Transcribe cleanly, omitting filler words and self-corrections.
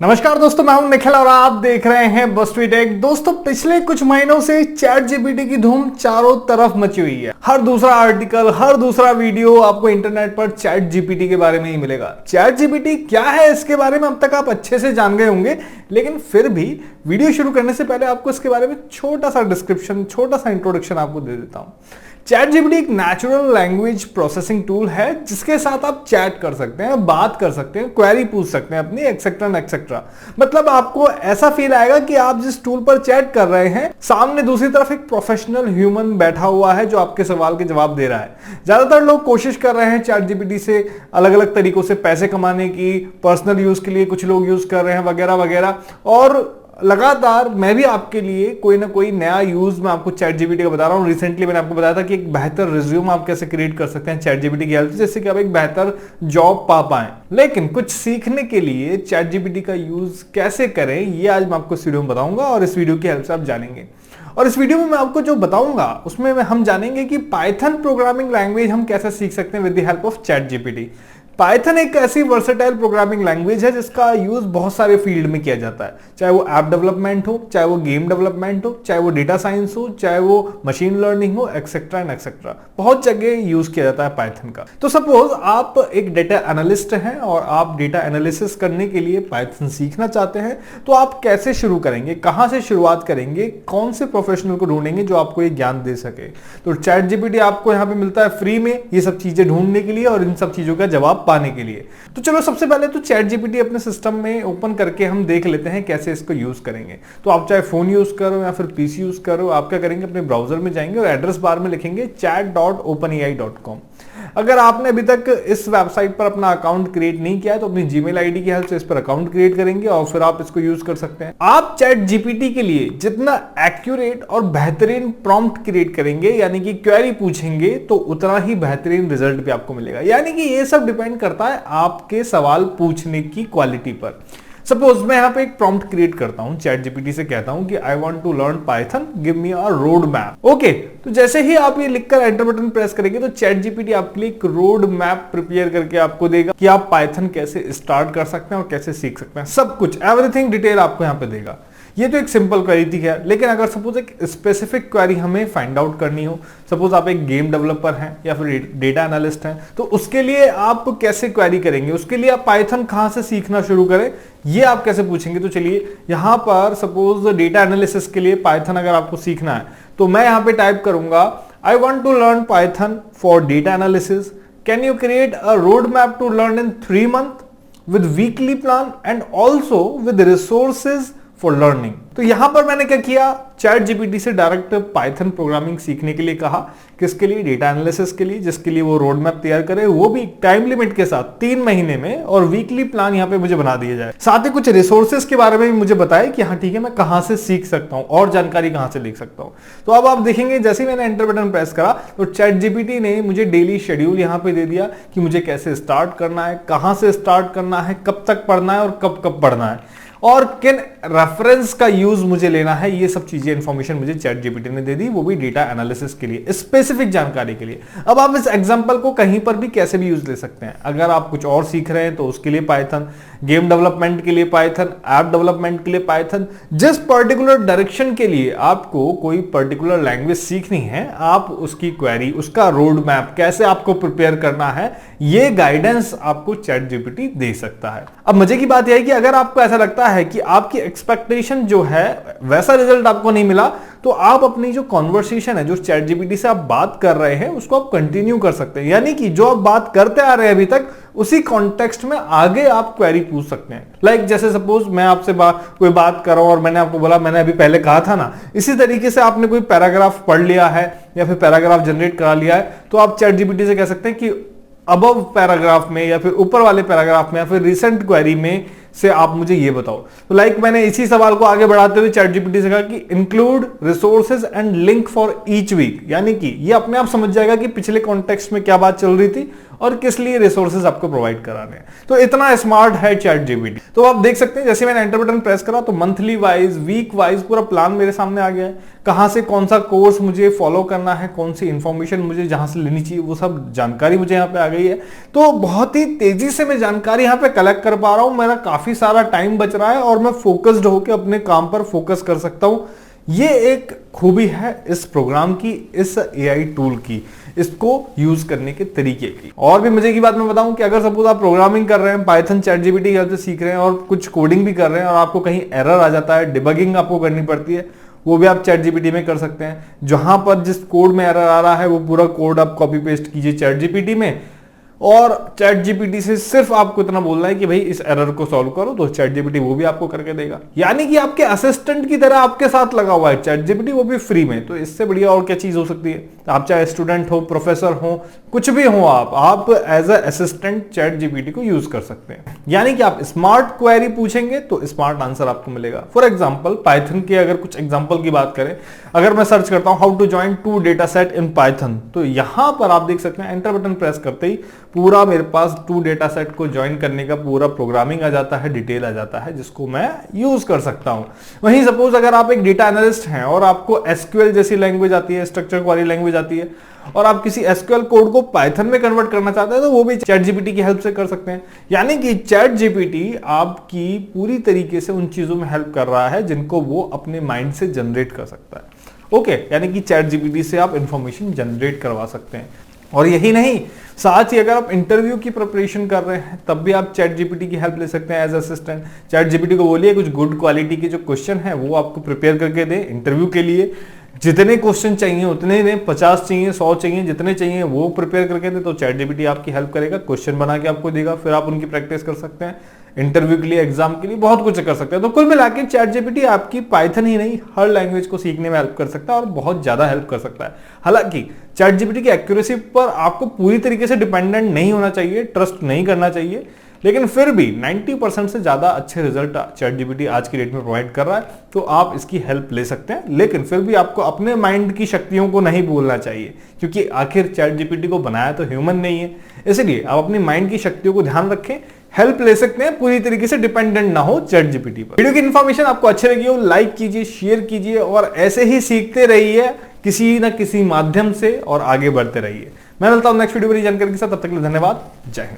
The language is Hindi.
नमस्कार दोस्तों, मैं हूं निखिल और आप देख रहे हैं बस्टवी टेक। दोस्तों, पिछले कुछ महीनों से चैट जीपीटी की धूम चारों तरफ मची हुई है। हर दूसरा आर्टिकल, हर दूसरा वीडियो आपको इंटरनेट पर चैट जीपीटी के बारे में ही मिलेगा। चैट जीपीटी क्या है, इसके बारे में अब तक आप अच्छे से जान गए होंगे, लेकिन फिर भी वीडियो शुरू करने से पहले आपको इसके बारे में छोटा सा डिस्क्रिप्शन, छोटा सा इंट्रोडक्शन आपको दे देता हूं। चैट जीपीटी एक नेचुरल लैंग्वेज प्रोसेसिंग टूल है जिसके साथ आप चैट कर सकते हैं, बात कर सकते हैं, क्वेरी पूछ सकते हैं अपनी, एक्सेट्रा एक्सेट्रा। मतलब आपको ऐसा फील आएगा कि आप जिस टूल पर चैट कर रहे हैं, सामने दूसरी तरफ एक प्रोफेशनल ह्यूमन बैठा हुआ है जो आपके सवाल के जवाब दे रहा है। ज्यादातर लोग कोशिश कर रहे हैं चैट जीपीटी से अलग अलग तरीकों से पैसे कमाने की, पर्सनल यूज के लिए कुछ लोग यूज कर रहे हैं वगैरह वगैरह। और लगातार मैं भी आपके लिए कोई ना कोई नया यूज मैं आपको चैट जीपीटी का बता रहा हूं। रिसेंटली मैंने आपको बताया था कि एक बेहतर रिज्यूम आप कैसे क्रिएट कर सकते हैं चैट जीपीटी की हेल्प से, जिससे कि आप एक बेहतर जॉब पा पाएं। लेकिन कुछ सीखने के लिए चैट जीपीटी का यूज कैसे करें, ये आज मैं आपको इस वीडियो में बताऊंगा और इस वीडियो की हेल्प से आप जानेंगे। और इस वीडियो में मैं आपको जो बताऊंगा उसमें हम जानेंगे कि पाइथन प्रोग्रामिंग लैंग्वेज हम कैसे सीख सकते हैं with the help of chat GPT. Python एक ऐसी वर्सेटाइल प्रोग्रामिंग लैंग्वेज है जिसका यूज बहुत सारे फील्ड में किया जाता है, चाहे वो ऐप डेवलपमेंट हो, चाहे वो गेम डेवलपमेंट हो, चाहे वो डेटा साइंस हो, चाहे वो मशीन लर्निंग हो, एक्सेट्रा एंड एक्सेट्रा। बहुत जगह यूज किया जाता है पाइथन का। तो सपोज आप एक डेटा एनालिस्ट हैं और आप डेटा एनालिसिस करने के लिए पाइथन सीखना चाहते हैं, तो आप कैसे शुरू करेंगे, कहां से शुरुआत करेंगे, कौन से प्रोफेशनल को ढूंढेंगे जो आपको ये ज्ञान दे सके। तो चैट जीपीटी आपको यहाँ पे मिलता है फ्री में ये सब चीजें ढूंढने के लिए और इन सब चीजों का जवाब पाने के लिए। तो चलो सबसे पहले तो चैट जीपीटी अपने सिस्टम में ओपन करके हम देख लेते हैं कैसे इसको यूज करेंगे। तो आप चाहे फोन यूज करो या फिर पीसी यूज करो, आप क्या करेंगे, अपने ब्राउजर में जाएंगे और एड्रेस बार में लिखेंगे chat.openai.com। अगर आपने अभी तक इस वेबसाइट पर अपना अकाउंट क्रिएट नहीं किया है तो अपनी जीमेल आईडी की हेल्प से इस पर अकाउंट क्रिएट करेंगे और फिर आप इसको यूज कर सकते हैं। आप चैट जीपीटी के लिए जितना एक्यूरेट और बेहतरीन प्रॉम्प्ट क्रिएट करेंगे, यानी कि क्वेरी पूछेंगे, तो उतना ही बेहतरीन रिजल्ट भी आपको मिलेगा। यानी कि ये सब डिपेंड करता है आपके सवाल पूछने की क्वालिटी पर। सपोज मैं यहाँ पे एक प्रॉम्प्ट क्रिएट करता हूँ, चैट जीपीटी से कहता हूँ कि I want to learn Python, give me a road map. Okay, तो जैसे ही आप ये लिखकर एंटर बटन प्रेस करेंगे तो चैट जीपीटी आपके लिए एक रोड मैप प्रिपेयर करके आपको देगा कि आप पाइथन कैसे स्टार्ट कर सकते हैं और कैसे सीख सकते हैं। सब कुछ, एवरीथिंग डिटेल आपको यहाँ पे देगा। ये तो एक सिंपल क्वेरी थी है, लेकिन अगर सपोज एक स्पेसिफिक क्वेरी हमें फाइंड आउट करनी हो, सपोज आप एक गेम डेवलपर हैं या फिर डेटा एनालिस्ट हैं, तो उसके लिए आप कैसे क्वेरी करेंगे, उसके लिए आप पाइथन कहां से सीखना शुरू करें, ये आप कैसे पूछेंगे। तो चलिए यहां पर सपोज डेटा एनालिसिस के लिए पाइथन अगर आपको सीखना है तो मैं यहां पे टाइप करूंगा I want to learn Python for data analysis, can you create a road map to learn in 3 months with weekly plan and also with resources for learning. तो यहां पर मैंने क्या किया, चैट जीपीटी से डायरेक्ट पाइथन प्रोग्रामिंग सीखने के लिए कहा, किसके लिए, डेटा एनालिसिस के लिए, जिसके लिए वो रोड मैप तैयार करे, वो भी टाइम लिमिट के साथ 3 महीने में, और वीकली प्लान यहां पे मुझे बना दिया जाए। साथ ही कुछ रिसोर्सेज के बारे में भी मुझे बताए कि हाँ ठीक है, मैं कहां से सीख सकता हूं और जानकारी कहां से लिख सकता हूं। तो अब आप देखेंगे जैसे ही मैंने एंटर बटन प्रेस करा तो चैट जीपीटी ने मुझे डेली शेड्यूल यहां पे दे दिया कि मुझे कैसे स्टार्ट करना है, कहां से स्टार्ट करना है, कब तक पढ़ना है और कब कब पढ़ना है, और किन रेफरेंस का यूज मुझे लेना है। ये सब चीजें इंफॉर्मेशन मुझे चैट जीपीटी ने दे दी, वो भी डेटा एनालिसिस के लिए, स्पेसिफिक जानकारी के लिए। अब आप इस एग्जांपल को कहीं पर भी कैसे भी यूज ले सकते हैं। अगर आप कुछ और सीख रहे हैं तो उसके लिए पाइथन, गेम डेवलपमेंट के लिए पाइथन, ऐप डेवलपमेंट के लिए पाइथन। जिस पर्टिकुलर डायरेक्शन के लिए आपको कोई पर्टिकुलर लैंग्वेज सीखनी है, आप उसकी क्वेरी, उसका रोड मैप कैसे आपको प्रिपेयर करना है, ये गाइडेंस आपको चैट जीपीटी दे सकता है। अब मजे की बात यह है कि अगर आपको ऐसा लगता है कि आपकी एक्सपेक्टेशन जो है वैसा रिजल्ट आपको नहीं मिला, तो आप अपनी जो कॉन्वर्सेशन है, जो चैट जीपीटी से आप बात कर रहे हैं, उसको आप कंटिन्यू कर सकते हैं। यानी कि जो आप बात करते आ रहे हैं अभी तक, उसी कॉन्टेक्स्ट में आगे आप क्वेरी पूछ सकते हैं। लाइक जैसे सपोज मैं आपसे कोई बात कर रहा हूं और मैंने आपको बोला, मैंने अभी पहले कहा था ना, इसी तरीके से आपने कोई पैराग्राफ पढ़ लिया है या फिर पैराग्राफ जनरेट करा लिया है, तो आप चैट जीपीटी से कह सकते हैं कि अबव पैराग्राफ में या फिर ऊपर वाले पैराग्राफ में या फिर रिसेंट क्वेरी में से आप मुझे ये बताओ। तो लाइक मैंने इसी सवाल को आगे बढ़ाते हुए चैट जीपीटी से कहा कि include resources and link for each week, यानी कि ये अपने आप समझ जाएगा कि पिछले कॉन्टेक्स्ट में क्या बात चल रही थी और किस लिए रिसोर्सेज आपको प्रोवाइड कराने हैं। तो इतना स्मार्ट है चैट जीपीटी। तो आप देख सकते हैं जैसे मैंने एंटर बटन प्रेस करा तो मंथली वाइज, वीक वाइज पूरा प्लान मेरे सामने आ गया है। कहां से कौन सा कोर्स मुझे फॉलो करना है, कौन सी इंफॉर्मेशन मुझे जहां से लेनी चाहिए, वो सब जानकारी मुझे यहाँ पे आ गई है। तो बहुत ही तेजी से मैं जानकारी यहाँ पे कलेक्ट कर पा रहा हूँ। मेरा काफी काफी सारा टाइम बच रहा है और मैं फोकस्ड होकर अपने काम पर फोकस कर सकता हूं। ये एक खूबी है इस प्रोग्राम की, इस एआई टूल की, इसको यूज करने के तरीके की। और भी मजे की बात मैं बताऊं कि अगर सपोज आप प्रोग्रामिंग कर रहे हैं, पाइथन चैट जीपीटी की हेल्प से सीख रहे हैं और कुछ कोडिंग भी कर रहे हैं और आपको कहीं एरर आ जाता है, डिबगिंग आपको करनी पड़ती है, वो भी आप चैट जीपीटी में कर सकते हैं। जहां पर जिस कोड में एरर आ रहा है वो पूरा कोड आप कॉपी पेस्ट कीजिए चैट जीपीटी में और चैट जीपीटी से सिर्फ आपको इतना बोलना है कि भाई इस एरर को सॉल्व करो, तो चैट जीपीटी वो भी आपको करके देगा। यानी कि आपके असिस्टेंट की तरह आपके साथ लगा हुआ है चैट जीपीटी, वो भी फ्री में। तो इससे बढ़िया और क्या चीज हो सकती है। आप चाहे स्टूडेंट हो, प्रोफेसर हो, कुछ भी हो, आप as a assistant ChatGPT को यूज कर सकते हैं। यानी कि आप स्मार्ट क्वेरी पूछेंगे तो स्मार्ट आंसर आपको मिलेगा। फॉर एग्जाम्पल पाइथन के अगर कुछ एग्जाम्पल की बात करें, अगर मैं सर्च करता हूं how to join 2 data set in Python, तो यहां पर आप देख सकते हैं एंटर बटन प्रेस करते ही पूरा मेरे पास 2 डेटा सेट को ज्वाइन करने का पूरा प्रोग्रामिंग आ जाता है, डिटेल आ जाता है, जिसको मैं यूज कर सकता हूं। वहीं सपोज अगर आप एक डेटा एनालिस्ट हैं और आपको एसक्यूएल जैसी लैंग्वेज आती है, स्ट्रक्चर वाली लैंग्वेज आती है, और आप किसी एसक्यूएल कोड को पाइथन में कन्वर्ट करना चाहते हैं, तो वो भी चैट जीपीटी की हेल्प से कर सकते हैं। यानी कि चैट जीपीटी आपकी पूरी तरीके से उन चीजों में हेल्प कर रहा है जिनको वो अपने माइंड से जनरेट कर सकता है। ओके, यानी कि चैट जीपीटी से आप इंफॉर्मेशन जनरेट करवा सकते हैं। और यही नहीं, साथ ही अगर आप इंटरव्यू की प्रिपरेशन कर रहे हैं तब भी आप चैट जीपीटी की हेल्प ले सकते हैं एज असिस्टेंट। चैट जीपीटी को बोलिए कुछ गुड क्वालिटी के जो क्वेश्चन है वो आपको प्रिपेयर करके दे इंटरव्यू के लिए। जितने क्वेश्चन चाहिए उतने दें, 50 चाहिए, 100 चाहिए, जितने चाहिए वो प्रिपेयर करके दे, तो चैट जीपीटी आपकी हेल्प करेगा, क्वेश्चन बना के आपको देगा, फिर आप उनकी प्रैक्टिस कर सकते हैं। इंटरव्यू के लिए, एग्जाम के लिए बहुत कुछ कर सकते हैं। तो कुल मिला के चैट जीपीटी आपकी पाइथन ही नहीं हर लैंग्वेज को सीखने में हेल्प कर सकता है और बहुत ज्यादा हेल्प कर सकता है। हालांकि चैट जीपीटी की एक्यूरेसी पर आपको पूरी तरीके से डिपेंडेंट नहीं होना चाहिए, ट्रस्ट नहीं करना चाहिए, लेकिन फिर भी 90% से ज्यादा अच्छे रिजल्ट चैट जीपीटी आज की डेट में प्रोवाइड कर रहा है, तो आप इसकी हेल्प ले सकते हैं। लेकिन फिर भी आपको अपने माइंड की शक्तियों को नहीं भूलना चाहिए, क्योंकि आखिर चैट जीपीटी को बनाया तो ह्यूमन नहीं है। इसलिए आप अपनी माइंड की शक्तियों को ध्यान रखें, हेल्प ले सकते हैं, पूरी तरीके से डिपेंडेंट ना हो चैट जीपीटी पर। वीडियो की इन्फॉर्मेशन आपको अच्छी लगी हो, लाइक कीजिए, शेयर कीजिए और ऐसे ही सीखते रहिए किसी ना किसी माध्यम से और आगे बढ़ते रहिए। मैं मिलता हूं नेक्स्ट वीडियो में जानकारी के साथ, तब तक के लिए धन्यवाद। जय हिंद।